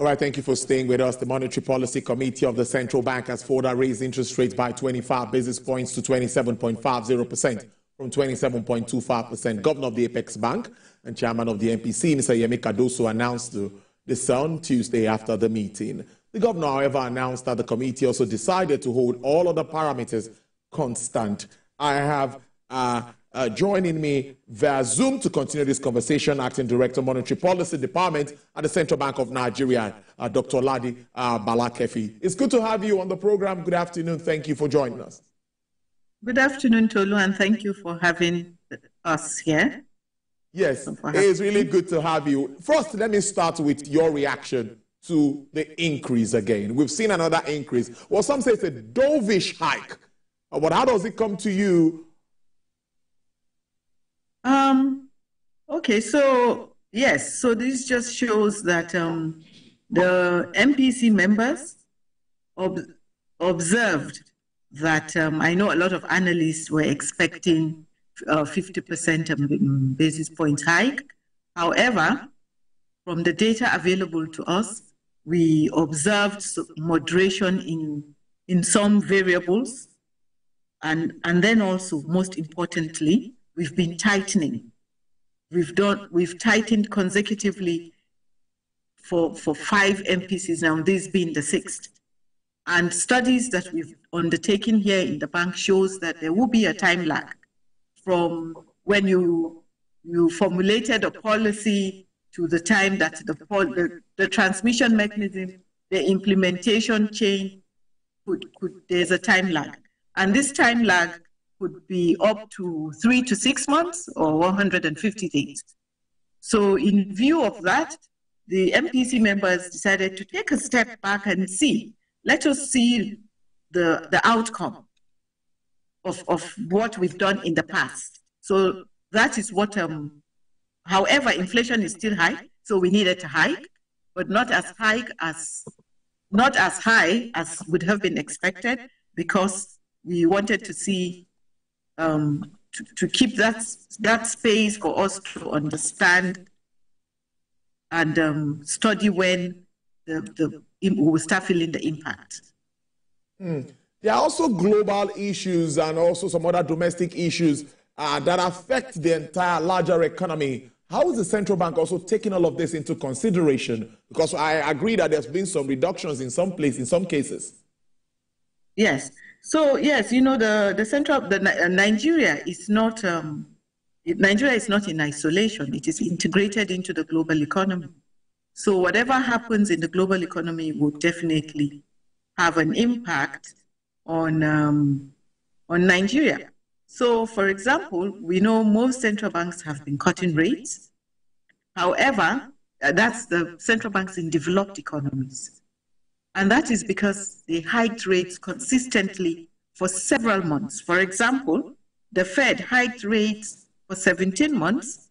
All right, thank you for staying with us. The Monetary Policy Committee of the Central Bank has further raised interest rates by 25 basis points to 27.50% from 27.25%. Governor of the Apex Bank and Chairman of the MPC, Mr. Yemi Cardoso, announced this on Tuesday after the meeting. The governor, however, announced that the committee also decided to hold all other parameters constant. I have joining me via Zoom to continue this conversation, Acting Director, Monetary Policy Department at the Central Bank of Nigeria, Dr. Ladi Bala-Keffi. It's good to have you on the program. Good afternoon. Thank you for joining us. Good afternoon, Tolu, and thank you for having us here. Yes, it's really good to have you. First, let me start with your reaction to the increase again. We've seen another increase. Well, some say it's a dovish hike. But how does it come to you? Okay, so yes, so this just shows that the MPC members observed that I know a lot of analysts were expecting 50% basis point hike. However, from the data available to us, we observed moderation in some variables, and then also, most importantly, we've been tightening. We've tightened consecutively for 5 MPCs now, this being the 6th. And studies that we've undertaken here in the bank shows that there will be a time lag from when you formulated a policy to the time that the transmission mechanism, the implementation chain, there's a time lag. And this time lag could be up to 3 to 6 months or 150 days. So in view of that, the MPC members decided to take a step back and see. Let us see the outcome of what we've done in the past. So that is what, however, inflation is still high, so we needed to hike, but not as high as would have been expected, because we wanted to see to keep that space for us to understand and study when we'll start feeling the impact. There are also global issues and also some other domestic issues that affect the entire larger economy. How is the central bank also taking all of this into consideration? Because I agree that there's been some reductions in some cases. Yes. So yes, you know, Nigeria is not in isolation. It is integrated into the global economy. So whatever happens in the global economy will definitely have an impact on Nigeria. So, for example, we know most central banks have been cutting rates. However, that's the central banks in developed economies. And that is because they hiked rates consistently for several months. For example, the Fed hiked rates for 17 months,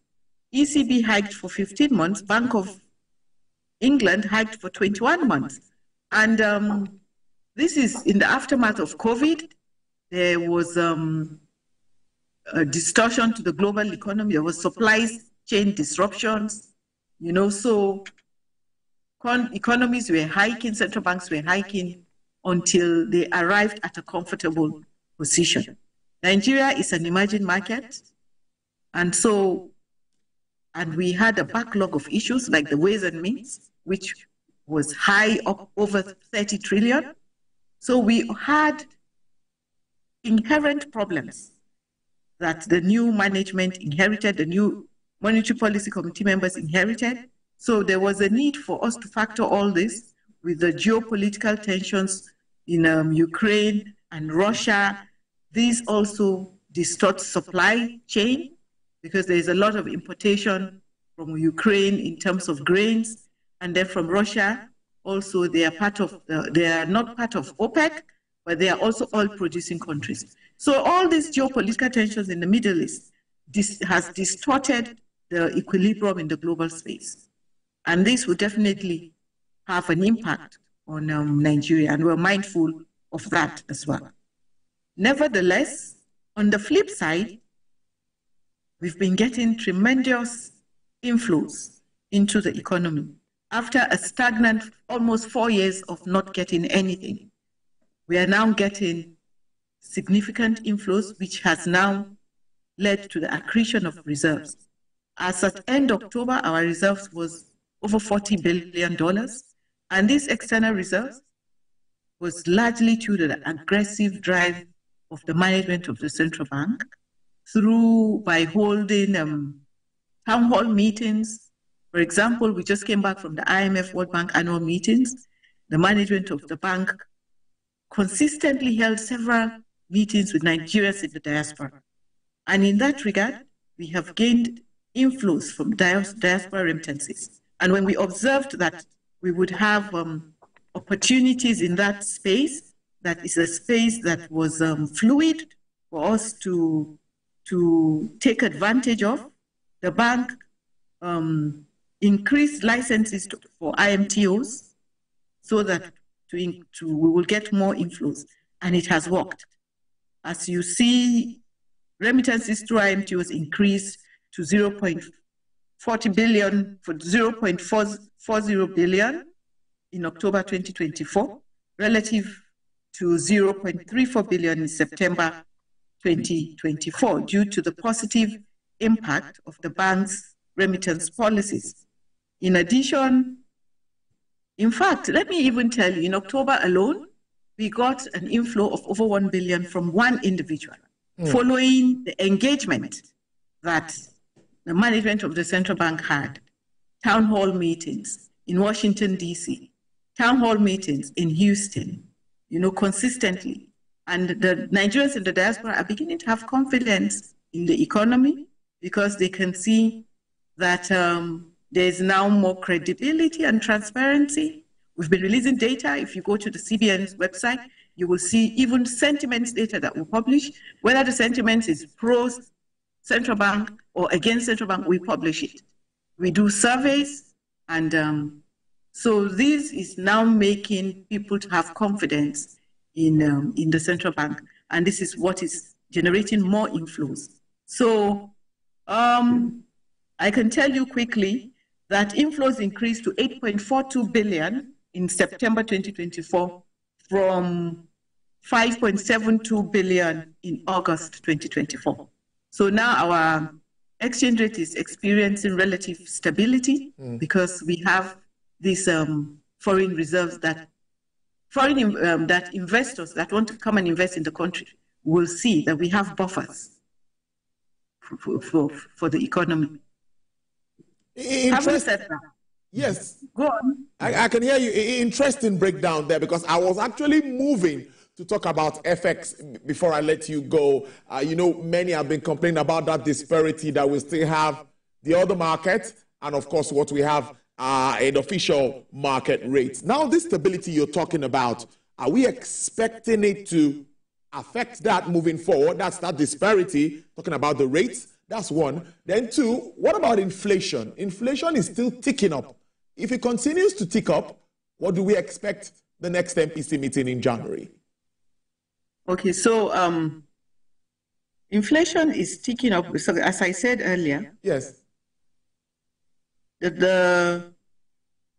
ECB hiked for 15 months, Bank of England hiked for 21 months. And this is in the aftermath of COVID. There was a distortion to the global economy. There was supply chain disruptions, you know, so economies were hiking, central banks were hiking until they arrived at a comfortable position. Nigeria is an emerging market, and we had a backlog of issues like the Ways and Means, which was high, up over 30 trillion. So we had inherent problems that the new management inherited, the new Monetary Policy Committee members inherited. So there was a need for us to factor all this with the geopolitical tensions in Ukraine and Russia. These also distort supply chain because there is a lot of importation from Ukraine in terms of grains, and then from Russia also they are not part of OPEC, but they are also oil-producing countries. So all these geopolitical tensions in the Middle East has distorted the equilibrium in the global space. And this will definitely have an impact on Nigeria, and we're mindful of that as well. Nevertheless, on the flip side, we've been getting tremendous inflows into the economy. after a stagnant almost 4 years of not getting anything, we are now getting significant inflows, which has now led to the accretion of reserves. As at end October, our reserves was over $40 billion, and this external reserves was largely due to the aggressive drive of the management of the central bank by holding town hall meetings. For example, we just came back from the IMF World Bank annual meetings. The management of the bank consistently held several meetings with Nigerians in the diaspora. And in that regard, we have gained inflows from diaspora remittances. And when we observed that we would have opportunities in that space, that is a space that was fluid for us to take advantage of, the bank increased licenses for IMTOs so that we will get more inflows, and it has worked. As you see, remittances through IMTOs increased to 0.40 billion for 0.40 billion in October 2024, relative to 0.34 billion in September 2024, due to the positive impact of the bank's remittance policies. In addition, in fact, let me even tell you, in October alone, we got an inflow of over 1 billion from one individual, following the engagement that the management of the central bank had, town hall meetings in Washington, D.C., town hall meetings in Houston, consistently. And the Nigerians in the diaspora are beginning to have confidence in the economy because they can see that there is now more credibility and transparency. We've been releasing data. If you go to the CBN's website, you will see even sentiments data that we publish. Whether the sentiment is pro-central bank or against central bank, we publish it. We do surveys, and so this is now making people to have confidence in the central bank, and this is what is generating more inflows. So I can tell you quickly that inflows increased to 8.42 billion in September 2024 from 5.72 billion in August 2024. So now our exchange rate is experiencing relative stability because we have these foreign reserves that investors that want to come and invest in the country will see that we have buffers for the economy. Having said that, yes, go on. I can hear you. Interesting breakdown there, because I was actually moving to talk about FX before I let you go. Many have been complaining about that disparity that we still have the other market, and of course what we have in official market rates. Now, this stability you're talking about, are we expecting it to affect that moving forward? That's that disparity, talking about the rates. That's one. Then two, what about inflation? Inflation is still ticking up. If it continues to tick up, what do we expect the next MPC meeting in January? Okay, so inflation is ticking up. So as I said earlier, yes, the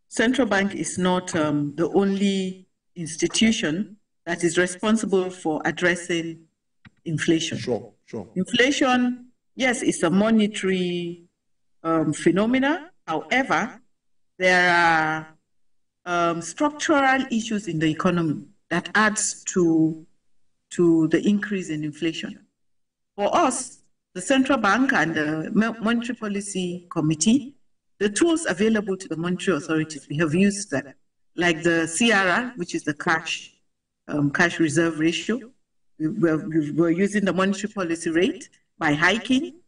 central bank is not the only institution that is responsible for addressing inflation. Sure. Inflation, yes, it's a monetary phenomena. However, there are structural issues in the economy that adds to the increase in inflation. For us, the central bank and the Monetary Policy Committee, the tools available to the monetary authorities, we have used them, like the CRR, which is the cash reserve ratio. We're using the monetary policy rate by hiking,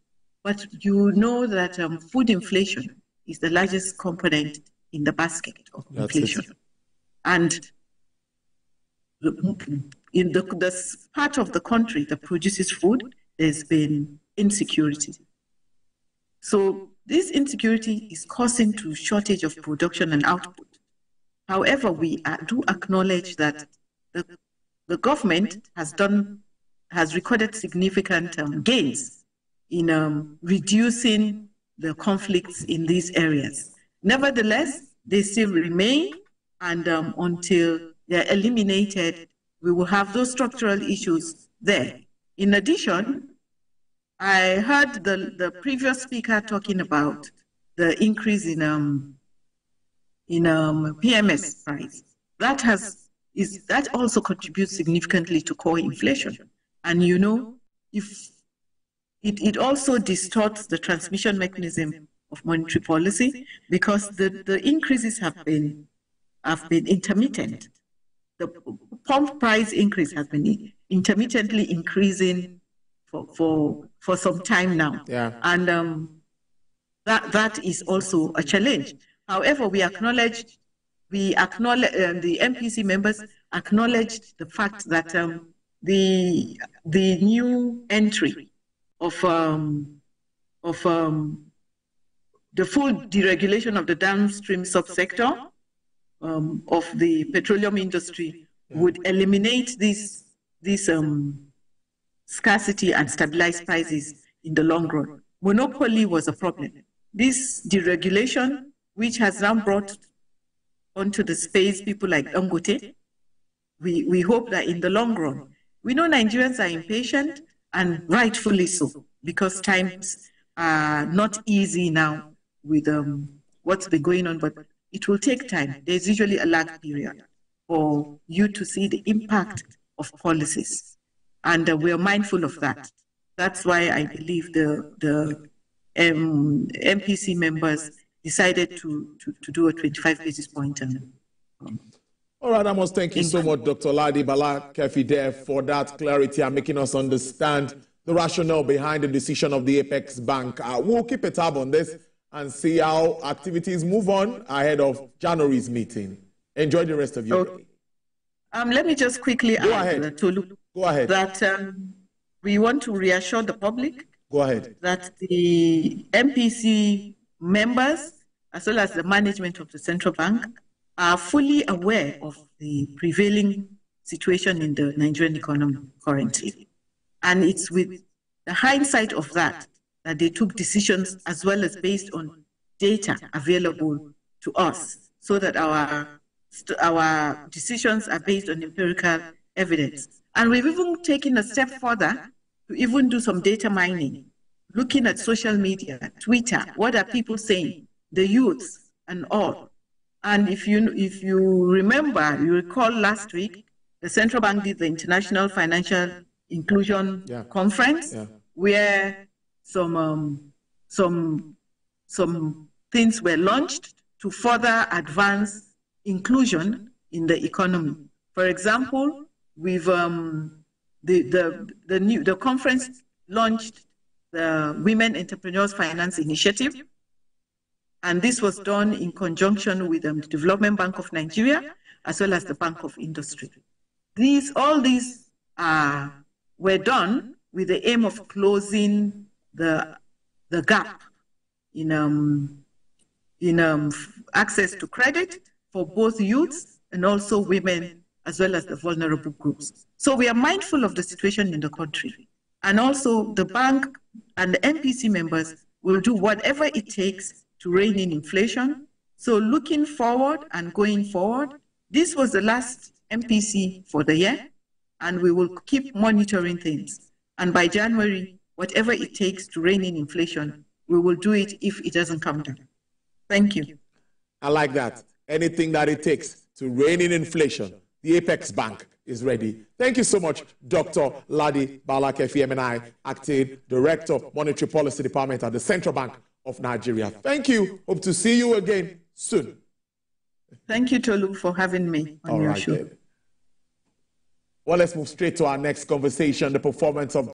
but you know that food inflation is the largest component in the basket of inflation. And in the part of the country that produces food, there's been insecurity. So this insecurity is causing to shortage of production and output. However, we do acknowledge that the government has recorded significant gains in reducing the conflicts in these areas. Nevertheless, they still remain, and until they're eliminated, we will have those structural issues there. In addition, I heard the previous speaker talking about the increase in PMS price. That also contributes significantly to core inflation. And you know, if it also distorts the transmission mechanism of monetary policy, because the increases have been intermittent. The pump price increase has been intermittently increasing for some time now. Yeah. And that is also a challenge. However, the MPC members acknowledged the fact that the new entry of the full deregulation of the downstream subsector of the petroleum industry would eliminate this scarcity and stabilize prices in the long run. Monopoly was a problem. This deregulation, which has now brought onto the space people like Dangote, we hope that in the long run, we know Nigerians are impatient, and rightfully so, because times are not easy now with what's been going on, but it will take time. There's usually a lag period for you to see the impact of policies. And we are mindful of that. That's why I believe the MPC members decided to do a 25 basis point. All right, I must thank you so much, Dr. Ladi Bala-Keffi, there for that clarity and making us understand the rationale behind the decision of the Apex Bank. We'll keep a tab on this and see how activities move on ahead of January's meeting. Enjoy the rest of your day. Let me just quickly add, Tolu, Go ahead. That we want to reassure the public. Go ahead. That the MPC members, as well as the management of the central bank, are fully aware of the prevailing situation in the Nigerian economy currently. And it's with the hindsight of that they took decisions as well as based on data available to us, so that our decisions are based on empirical evidence. And we've even taken a step further to even do some data mining, looking at social media, Twitter, what are people saying, the youths and all. And if you remember, you recall last week, the central bank did the International Financial Inclusion Conference, where some things were launched to further advance inclusion in the economy. For example, we've the conference launched the Women Entrepreneurs Finance Initiative, and this was done in conjunction with the Development Bank of Nigeria as well as the Bank of Industry. All these were done with the aim of closing the gap in access to credit for both youths and also women, as well as the vulnerable groups. So we are mindful of the situation in the country. And also the bank and the MPC members will do whatever it takes to rein in inflation. So looking forward and going forward, this was the last MPC for the year, and we will keep monitoring things. And by January, whatever it takes to rein in inflation, we will do it if it doesn't come down. Thank you. I like that. Anything that it takes to rein in inflation, the Apex Bank is ready. Thank you so much, Dr. Ladi Bala-Keffi, MNI, Acting Director, Monetary Policy Department at the Central Bank of Nigeria. Thank you. Hope to see you again soon. Thank you, Tolu, for having me on your show. Well, let's move straight to our next conversation, the performance of